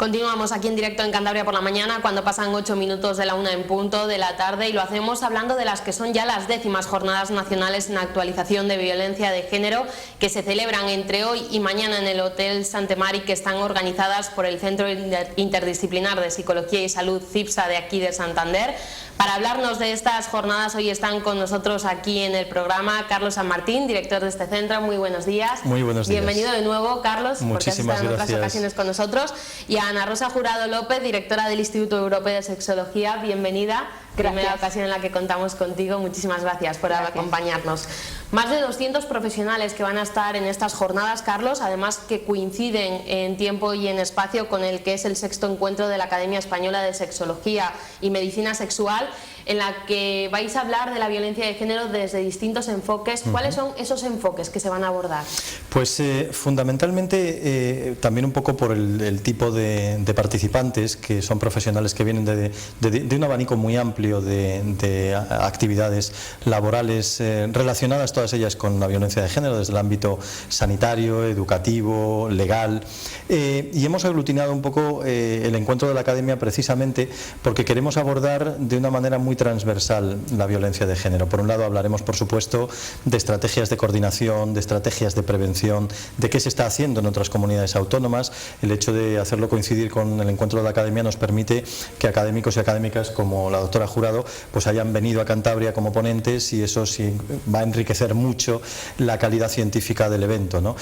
Continuamos aquí en directo en Cantabria por la mañana, cuando pasan 8 minutos de la 1 en punto de la tarde, y lo hacemos hablando de las que son ya las 10º Jornadas Nacionales en Actualización de Violencia de Género, que se celebran entre hoy y mañana en el Hotel Santemar y que están organizadas por el Centro Interdisciplinar de Psicología y Salud CIPSA de aquí de Santander. Para hablarnos de estas jornadas hoy están con nosotros aquí en el programa Carlos San Martín, director de este centro. Muy buenos días. Muy buenos días. Bienvenido de nuevo, Carlos, porque has estado en otras ocasiones con nosotros. Y a Ana Rosa Jurado López, directora del Instituto Europeo de Sexología. Bienvenida. Gracias. Primera ocasión en la que contamos contigo. Muchísimas gracias por acompañarnos. Más de 200 profesionales que van a estar en estas jornadas, Carlos, además que coinciden en tiempo y en espacio con el que es el 6º encuentro de la Academia Española de Sexología y Medicina Sexual, en la que vais a hablar de la violencia de género desde distintos enfoques. ¿Cuáles son esos enfoques que se van a abordar? Pues fundamentalmente también un poco por el tipo de participantes, que son profesionales que vienen de un abanico muy amplio de actividades laborales relacionadas todas ellas con la violencia de género, desde el ámbito sanitario, educativo, legal, y hemos aglutinado un poco el encuentro de la Academia precisamente porque queremos abordar de una manera muy transversal la violencia de género. Por un lado hablaremos, por supuesto, de estrategias de coordinación, de estrategias de prevención, de qué se está haciendo en otras comunidades autónomas. El hecho de hacerlo coincidir con el encuentro de la Academia nos permite que académicos y académicas como la doctora Jurado pues hayan venido a Cantabria como ponentes, y eso sí va a enriquecer mucho la calidad científica del evento, ¿no?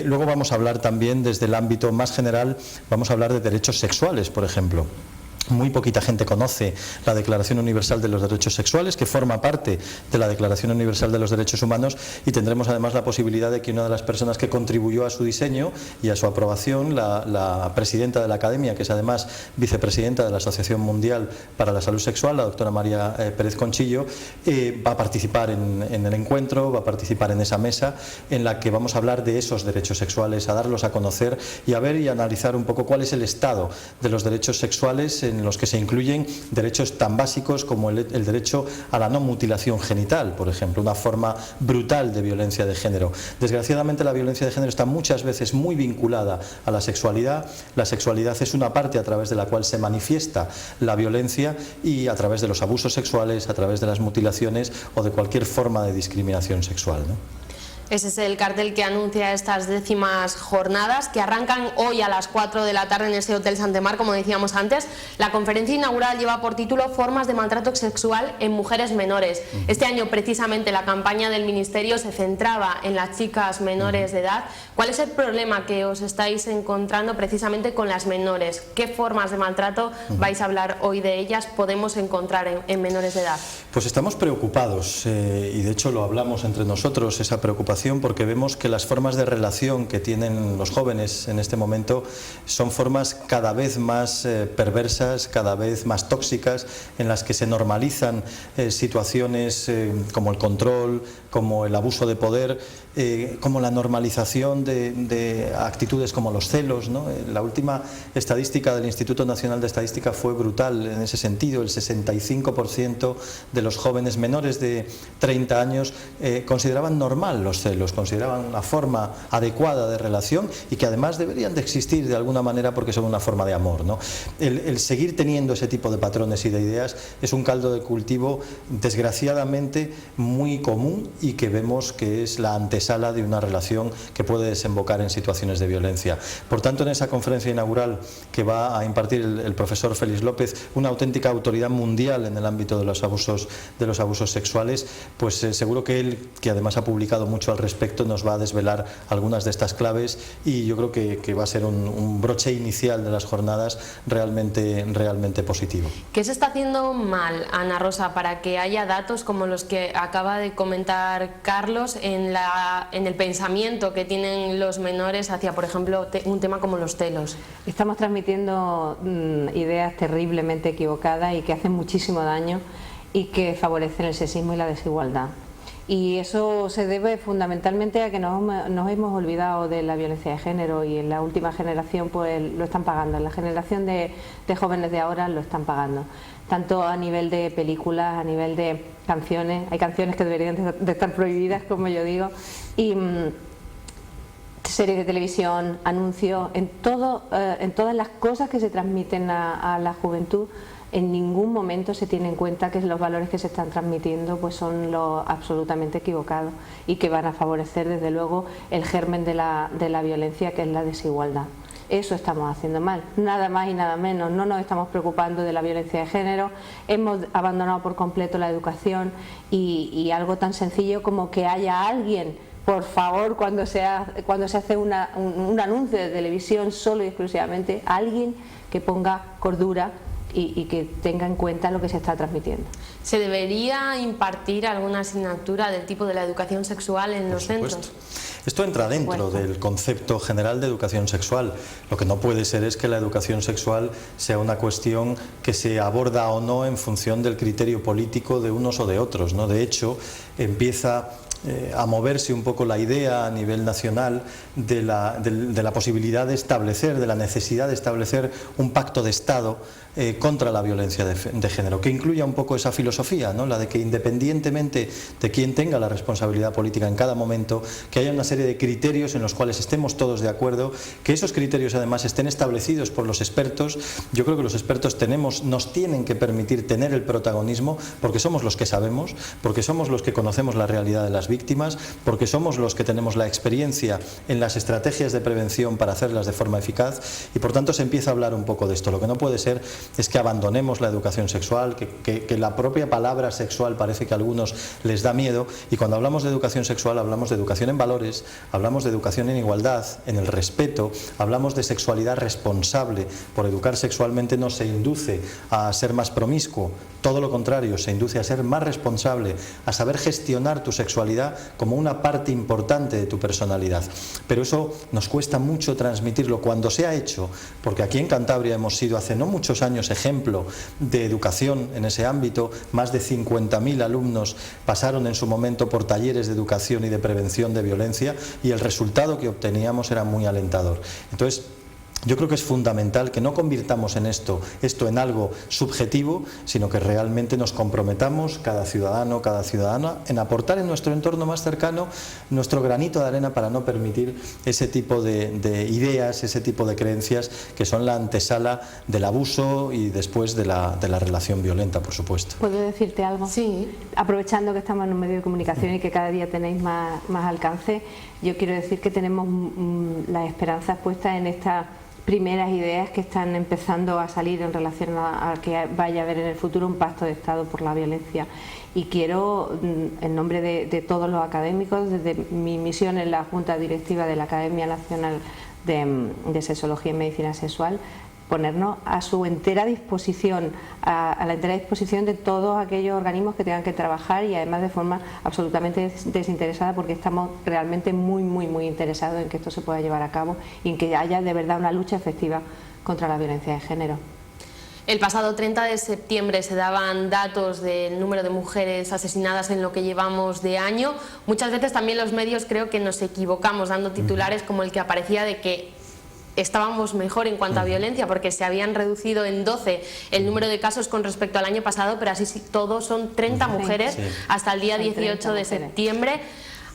Luego vamos a hablar también desde el ámbito más general, vamos a hablar de derechos sexuales, por ejemplo. Muy poquita gente conoce la Declaración Universal de los Derechos Sexuales, que forma parte de la Declaración Universal de los Derechos Humanos, y tendremos además la posibilidad de que una de las personas que contribuyó a su diseño y a su aprobación, la presidenta de la Academia, que es además vicepresidenta de la Asociación Mundial para la Salud Sexual, la doctora María Pérez Conchillo, va a participar en el encuentro, va a participar en esa mesa en la que vamos a hablar de esos derechos sexuales, a darlos a conocer y a ver y analizar un poco cuál es el estado de los derechos sexuales, en los que se incluyen derechos tan básicos como el derecho a la no mutilación genital, por ejemplo, una forma brutal de violencia de género. Desgraciadamente la violencia de género está muchas veces muy vinculada a la sexualidad. La sexualidad es una parte a través de la cual se manifiesta la violencia, y a través de los abusos sexuales, a través de las mutilaciones o de cualquier forma de discriminación sexual, ¿no? Ese es el cartel que anuncia estas 10º jornadas, que arrancan hoy a las 4 de la tarde en ese Hotel Santemar, como decíamos antes. La conferencia inaugural lleva por título Formas de maltrato sexual en mujeres menores. Este año precisamente la campaña del Ministerio se centraba en las chicas menores de edad. ¿Cuál es el problema que os estáis encontrando precisamente con las menores? ¿Qué formas de maltrato vais a hablar hoy de ellas podemos encontrar en menores de edad? Pues estamos preocupados, y de hecho lo hablamos entre nosotros, esa preocupación, porque vemos que las formas de relación que tienen los jóvenes en este momento son formas cada vez más perversas, cada vez más tóxicas, en las que se normalizan situaciones como el control, como el abuso de poder, como la normalización de actitudes como los celos, ¿no? La última estadística del Instituto Nacional de Estadística fue brutal en ese sentido. El 65% de los jóvenes menores de 30 años consideraban normal los celos, consideraban una forma adecuada de relación y que además deberían de existir de alguna manera porque son una forma de amor, ¿no? El seguir teniendo ese tipo de patrones y de ideas es un caldo de cultivo desgraciadamente muy común, y que vemos que es la antesala de una relación que puede desembocar en situaciones de violencia. Por tanto, en esa conferencia inaugural que va a impartir el profesor Félix López, una auténtica autoridad mundial en el ámbito de los abusos sexuales, pues seguro que él, que además ha publicado mucho al respecto, nos va a desvelar algunas de estas claves, y yo creo que va a ser un broche inicial de las jornadas realmente positivo. ¿Qué se está haciendo mal, Ana Rosa, para que haya datos como los que acaba de comentar Carlos en el pensamiento que tienen los menores hacia, por ejemplo, un tema como los celos? Estamos transmitiendo ideas terriblemente equivocadas y que hacen muchísimo daño y que favorecen el sexismo y la desigualdad. Y eso se debe fundamentalmente a que nos hemos olvidado de la violencia de género, y en la última generación pues lo están pagando, en la generación de jóvenes de ahora lo están pagando, tanto a nivel de películas, a nivel de canciones. Hay canciones que deberían de estar prohibidas, como yo digo, y series de televisión, anuncios, en todas las cosas que se transmiten a la juventud, en ningún momento se tiene en cuenta que los valores que se están transmitiendo pues son los absolutamente equivocados y que van a favorecer desde luego el germen de la violencia, que es la desigualdad. Eso estamos haciendo mal, nada más y nada menos. No nos estamos preocupando de la violencia de género, hemos abandonado por completo la educación y algo tan sencillo como que haya alguien, por favor, cuando se hace un anuncio de televisión solo y exclusivamente, alguien que ponga cordura y que tenga en cuenta lo que se está transmitiendo. ¿Se debería impartir alguna asignatura del tipo de la educación sexual en los centros? Esto entra dentro del concepto general de educación sexual. Lo que no puede ser es que la educación sexual sea una cuestión que se aborda o no en función del criterio político de unos o de otros, ¿no? De hecho, empieza a moverse un poco la idea a nivel nacional de la posibilidad de establecer, de la necesidad de establecer un pacto de Estado contra la violencia de género, que incluya un poco esa filosofía, ¿no? La de que independientemente de quién tenga la responsabilidad política en cada momento, que haya una serie de criterios en los cuales estemos todos de acuerdo, que esos criterios además estén establecidos por los expertos. Yo creo que los expertos nos tienen que permitir tener el protagonismo, porque somos los que sabemos, porque somos los que conocemos la realidad de las víctimas, porque somos los que tenemos la experiencia en las estrategias de prevención para hacerlas de forma eficaz, y por tanto se empieza a hablar un poco de esto. Lo que no puede ser es que abandonemos la educación sexual, que la propia palabra sexual parece que a algunos les da miedo, y cuando hablamos de educación sexual hablamos de educación en valores, hablamos de educación en igualdad, en el respeto, hablamos de sexualidad responsable. Por educar sexualmente no se induce a ser más promiscuo, todo lo contrario, se induce a ser más responsable, a saber gestionar tu sexualidad como una parte importante de tu personalidad. Pero eso nos cuesta mucho transmitirlo cuando se ha hecho, porque aquí en Cantabria hemos sido hace no muchos años ejemplo de educación en ese ámbito. Más de 50.000 alumnos pasaron en su momento por talleres de educación y de prevención de violencia, y el resultado que obteníamos era muy alentador. Entonces, yo creo que es fundamental que no convirtamos esto en algo subjetivo, sino que realmente nos comprometamos, cada ciudadano, cada ciudadana, en aportar en nuestro entorno más cercano nuestro granito de arena para no permitir ese tipo de ideas, ese tipo de creencias que son la antesala del abuso y después de la relación violenta, por supuesto. ¿Puedo decirte algo? Sí. Aprovechando que estamos en un medio de comunicación y que cada día tenéis más alcance, yo quiero decir que tenemos las esperanzas puestas en estas primeras ideas que están empezando a salir en relación a que vaya a haber en el futuro un pacto de Estado por la violencia. Y quiero, en nombre de todos los académicos, desde mi misión en la Junta Directiva de la Academia Nacional de Sexología y Medicina Sexual, ponernos a su entera disposición, a la entera disposición de todos aquellos organismos que tengan que trabajar, y además de forma absolutamente desinteresada, porque estamos realmente muy interesados en que esto se pueda llevar a cabo y en que haya de verdad una lucha efectiva contra la violencia de género. El pasado 30 de septiembre se daban datos del número de mujeres asesinadas en lo que llevamos de año. Muchas veces también los medios creo que nos equivocamos dando titulares como el que aparecía de que estábamos mejor en cuanto a violencia, porque se habían reducido en 12 el número de casos con respecto al año pasado, pero así todo son 30 mujeres hasta el día 18 de septiembre.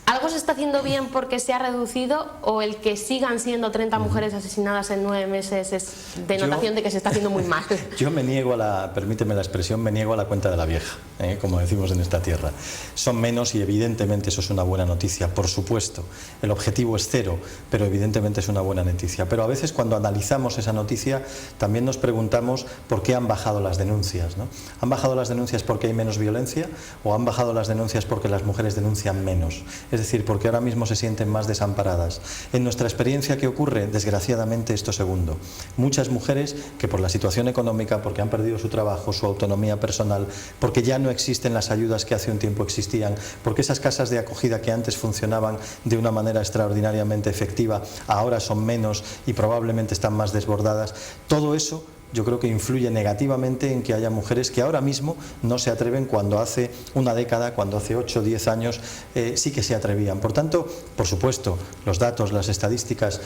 ¿Algo se está haciendo bien porque se ha reducido, o el que sigan siendo 30 mujeres asesinadas en 9 meses es denotación de que se está haciendo muy mal? Yo me niego permíteme la expresión, me niego a la cuenta de la vieja, como decimos en esta tierra. Son menos y evidentemente eso es una buena noticia, por supuesto. El objetivo es 0, pero evidentemente es una buena noticia. Pero a veces cuando analizamos esa noticia también nos preguntamos por qué han bajado las denuncias, ¿no? ¿Han bajado las denuncias porque hay menos violencia, o han bajado las denuncias porque las mujeres denuncian menos? Es decir, porque ahora mismo se sienten más desamparadas. En nuestra experiencia, ¿qué ocurre? Desgraciadamente esto segundo. Muchas mujeres que por la situación económica, porque han perdido su trabajo, su autonomía personal, porque ya no existen las ayudas que hace un tiempo existían, porque esas casas de acogida que antes funcionaban de una manera extraordinariamente efectiva, ahora son menos y probablemente están más desbordadas, todo eso yo creo que influye negativamente en que haya mujeres que ahora mismo no se atreven, cuando hace una década, cuando hace 8 o 10 años sí que se atrevían. Por tanto, por supuesto, los datos, las estadísticas,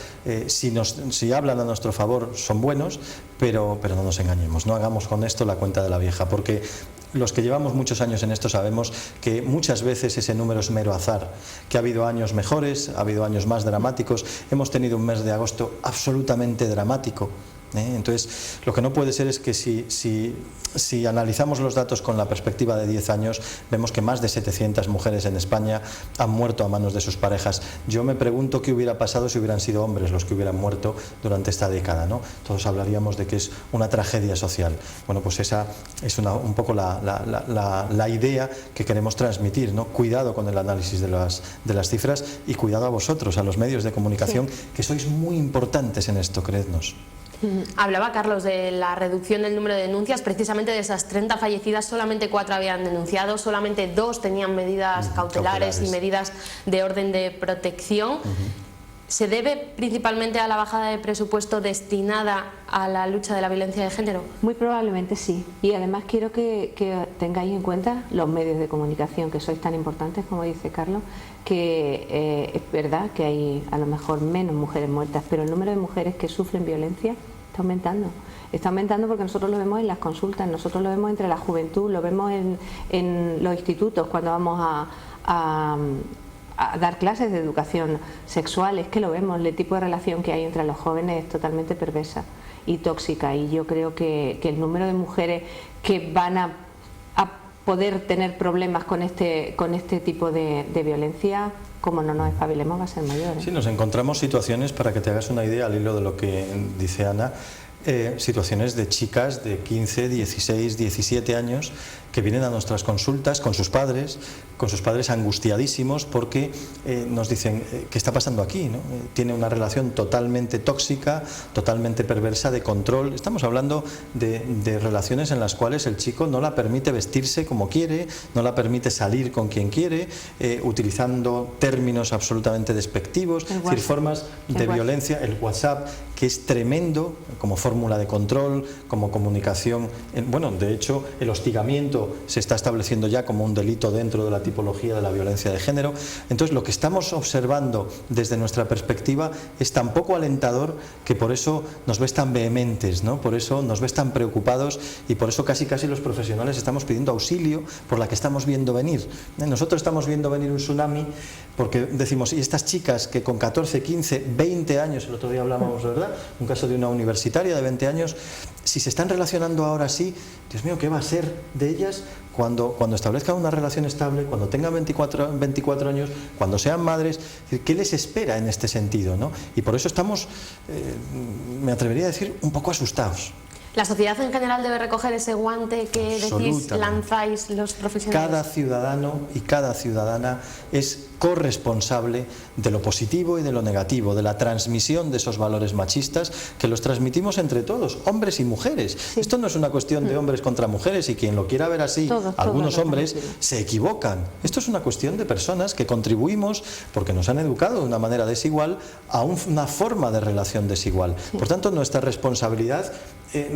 si hablan a nuestro favor, son buenos, pero no nos engañemos, no hagamos con esto la cuenta de la vieja, porque los que llevamos muchos años en esto sabemos que muchas veces ese número es mero azar, que ha habido años mejores, ha habido años más dramáticos, hemos tenido un mes de agosto absolutamente dramático. Entonces, lo que no puede ser es que si analizamos los datos con la perspectiva de 10 años, vemos que más de 700 mujeres en España han muerto a manos de sus parejas. Yo me pregunto qué hubiera pasado si hubieran sido hombres los que hubieran muerto durante esta década, ¿no? Todos hablaríamos de que es una tragedia social. Bueno, pues esa es un poco la idea que queremos transmitir, ¿no? Cuidado con el análisis de las cifras y cuidado a vosotros, a los medios de comunicación, que sois muy importantes en esto, creednos. Hablaba Carlos de la reducción del número de denuncias. Precisamente de esas 30 fallecidas, solamente 4 habían denunciado, solamente 2 tenían medidas cautelares y medidas de orden de protección. ¿Se debe principalmente a la bajada de presupuesto destinada a la lucha de la violencia de género? Muy probablemente sí, y además quiero que tengáis en cuenta los medios de comunicación, que sois tan importantes, como dice Carlos, que es verdad que hay a lo mejor menos mujeres muertas, pero el número de mujeres que sufren violencia está aumentando. Está aumentando porque nosotros lo vemos en las consultas, nosotros lo vemos entre la juventud, lo vemos en los institutos cuando vamos a dar clases de educación sexual. Es que lo vemos, el tipo de relación que hay entre los jóvenes es totalmente perversa y tóxica, y yo creo que el número de mujeres que van a poder tener problemas con este tipo de violencia, como no nos espabilemos, va a ser mayor, ¿eh? Sí, nos encontramos situaciones, para que te hagas una idea al hilo de lo que dice Ana, situaciones de chicas de 15, 16, 17 años que vienen a nuestras consultas con sus padres angustiadísimos porque nos dicen, ¿qué está pasando aquí?, ¿no? Tiene una relación totalmente tóxica, totalmente perversa, de control. Estamos hablando de relaciones en las cuales el chico no la permite vestirse como quiere, no la permite salir con quien quiere, utilizando términos absolutamente despectivos, es decir, formas de violencia, el WhatsApp, que es tremendo como fórmula de control, como comunicación. Bueno, de hecho, el hostigamiento se está estableciendo ya como un delito dentro de la tipología de la violencia de género. Entonces, lo que estamos observando desde nuestra perspectiva es tan poco alentador que por eso nos ves tan vehementes, ¿no? Por eso nos ves tan preocupados, y por eso casi los profesionales estamos pidiendo auxilio por la que estamos viendo venir. Nosotros estamos viendo venir un tsunami porque decimos, y estas chicas que con 14, 15, 20 años, el otro día hablábamos, ¿verdad?, un caso de una universitaria de 20 años, si se están relacionando ahora sí, Dios mío, ¿qué va a ser de ellas cuando establezcan una relación estable, cuando tengan 24 años, cuando sean madres? ¿Qué les espera en este sentido, ¿no? Y por eso estamos, me atrevería a decir, un poco asustados. ¿La sociedad en general debe recoger ese guante que decís, lanzáis los profesionales? Cada ciudadano y cada ciudadana es corresponsable de lo positivo y de lo negativo, de la transmisión de esos valores machistas que los transmitimos entre todos, hombres y mujeres. Sí. Esto no es una cuestión de hombres contra mujeres, y quien lo quiera ver así, algunos hombres se equivocan. Esto es una cuestión de personas que contribuimos, porque nos han educado de una manera desigual, a una forma de relación desigual. Sí. Por tanto, nuestra responsabilidad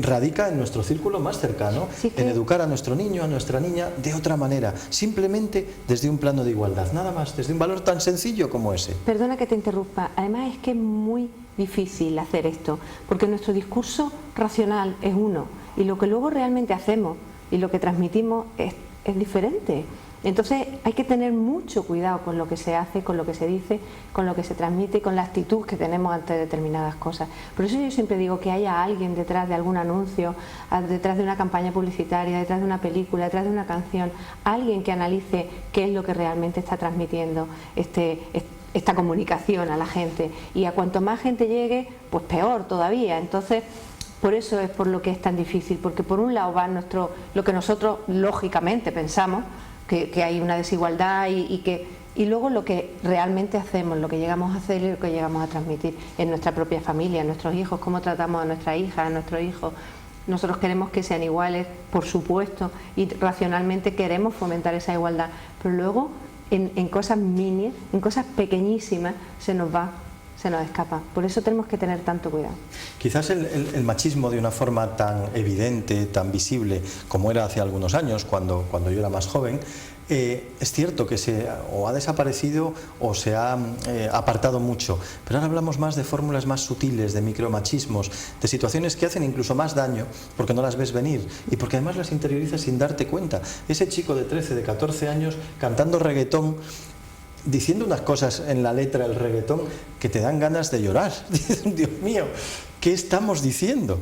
radica en nuestro círculo más cercano, en educar a nuestro niño, a nuestra niña de otra manera, simplemente desde un plano de igualdad, nada más, desde un valor tan sencillo como ese. Perdona que te interrumpa, además es que es muy difícil hacer esto, porque nuestro discurso racional es uno, y lo que luego realmente hacemos y lo que transmitimos es diferente. Entonces hay que tener mucho cuidado con lo que se hace, con lo que se dice, con lo que se transmite y con la actitud que tenemos ante determinadas cosas. Por eso yo siempre digo que haya alguien detrás de algún anuncio, detrás de una campaña publicitaria, detrás de una película, detrás de una canción, alguien que analice qué es lo que realmente está transmitiendo esta comunicación a la gente. Y a cuanto más gente llegue, pues peor todavía. Entonces, por eso es por lo que es tan difícil, porque por un lado va lo que nosotros lógicamente pensamos, que hay una desigualdad y luego lo que realmente hacemos, lo que llegamos a hacer y lo que llegamos a transmitir en nuestra propia familia, en nuestros hijos, cómo tratamos a nuestra hija, a nuestros hijos. Nosotros queremos que sean iguales, por supuesto, y racionalmente queremos fomentar esa igualdad, pero luego en cosas mini, en cosas pequeñísimas se nos escapa. Por eso tenemos que tener tanto cuidado. Quizás el machismo, de una forma tan evidente, tan visible como era hace algunos años, cuando yo era más joven, Es cierto que o ha desaparecido o se ha apartado mucho, pero ahora hablamos más de fórmulas más sutiles, de micromachismos, de situaciones que hacen incluso más daño porque no las ves venir y porque además las interiorizas sin darte cuenta. Ese chico de 13, de 14 años cantando reggaetón, diciendo unas cosas en la letra del reggaetón que te dan ganas de llorar. Dios mío, ¿qué estamos diciendo?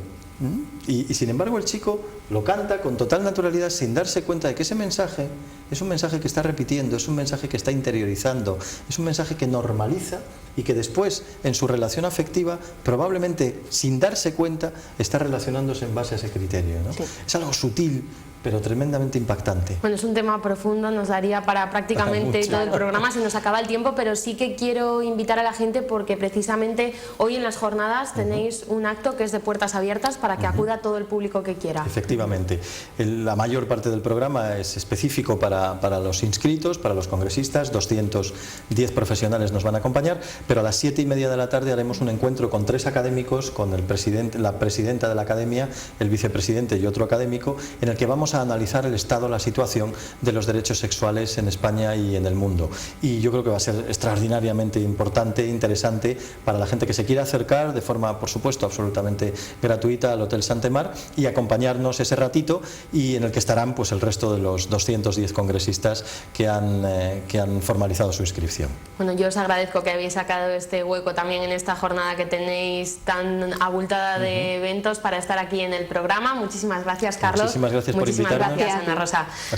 Y sin embargo el chico lo canta con total naturalidad sin darse cuenta de que ese mensaje es un mensaje que está repitiendo, es un mensaje que está interiorizando, es un mensaje que normaliza y que después en su relación afectiva probablemente sin darse cuenta está relacionándose en base a ese criterio, ¿no? Sí. Es algo sutil pero tremendamente impactante. Bueno, es un tema profundo, nos daría para prácticamente todo el programa, se nos acaba el tiempo, pero sí que quiero invitar a la gente porque precisamente hoy en las jornadas tenéis un acto que es de puertas abiertas para que acuda todo el público que quiera. Efectivamente, la mayor parte del programa es específico para los inscritos, para los congresistas, 210 profesionales nos van a acompañar, pero a las 7:30 de la tarde haremos un encuentro con 3 académicos, con el presidente, la presidenta de la academia, el vicepresidente y otro académico, en el que vamos a analizar el estado, la situación de los derechos sexuales en España y en el mundo. Y yo creo que va a ser extraordinariamente importante, interesante para la gente que se quiera acercar de forma, por supuesto, absolutamente gratuita al Hotel Santemar y acompañarnos ese ratito, y en el que estarán pues el resto de los 210 congresistas que han formalizado su inscripción. Bueno, yo os agradezco que habéis sacado este hueco también en esta jornada que tenéis tan abultada de eventos para estar aquí en el programa. Muchísimas gracias, Carlos. Muchísimas gracias por invitarme. Muchísimas gracias, Ana Rosa.